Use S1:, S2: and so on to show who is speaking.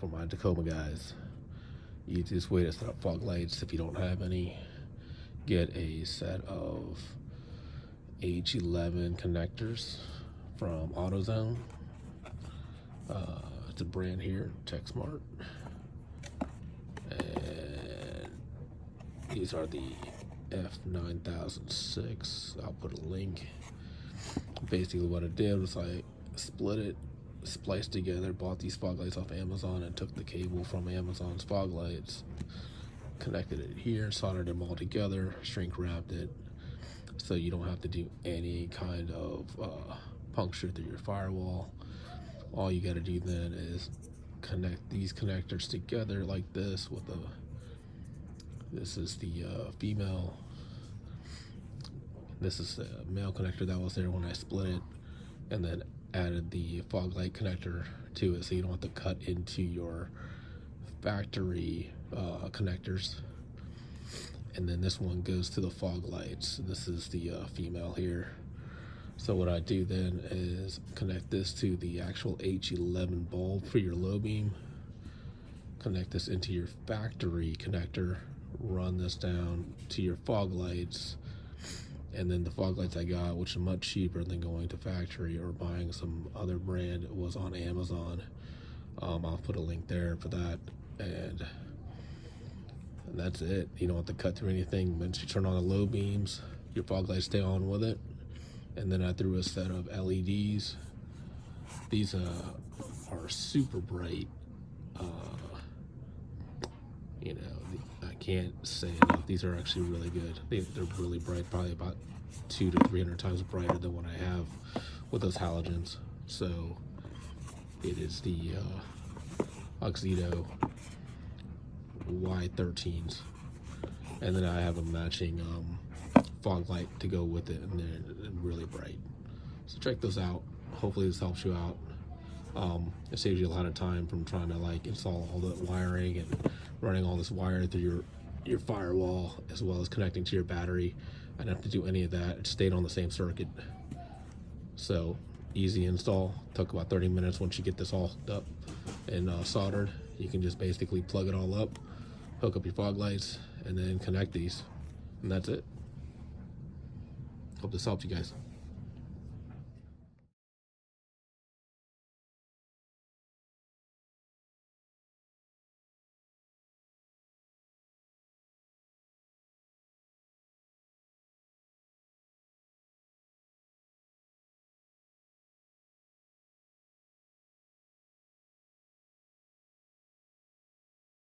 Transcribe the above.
S1: for my Tacoma guys. Easiest way to set up fog lights if you don't have any, get a set of H11 connectors from AUTOZONE. It's a brand here, TechSmart. And these are the F9006. I'll put a link. Basically what I did was I split it, spliced together, bought these fog lights off Amazon and took the cable from Amazon's fog lights, connected it here, soldered them all together, shrink wrapped it, so you don't have to do any kind of puncture through your firewall. All you got to do then is connect these connectors together like this with a, this is the female, this is the male connector that was there when I split it, and then added the fog light connector to it so you don't have to cut into your factory connectors. And then this one goes to the fog lights. This is the female here. So what I do then is connect this to the actual H11 bulb for your low beam, connect this into your factory connector, run this down to your fog lights, and then the fog lights I got, which are much cheaper than going to factory or buying some other brand, was on Amazon. I'll put a link there for that, and that's it. You don't have to cut through anything. Once you turn on the low beams, your fog lights stay on with it. And then I threw a set of LEDs. These are super bright. You know, I can't say enough. These are actually really good. They're really bright, probably about 200 to 300 times brighter than what I have with those halogens. So it is the Oxydo Y13s, and then I have a matching fog light to go with it, and they're really bright. So check those out. Hopefully this helps you out. It saves you a lot of time from trying to like install all the wiring and running all this wire through your firewall, as well as connecting to your battery. I didn't have to do any of that. It stayed on the same circuit. So easy install. Took about 30 minutes. Once you get this all hooked up and soldered, you can just basically plug it all up, hook up your fog lights, and then connect these, and that's it. Hope this helps you guys.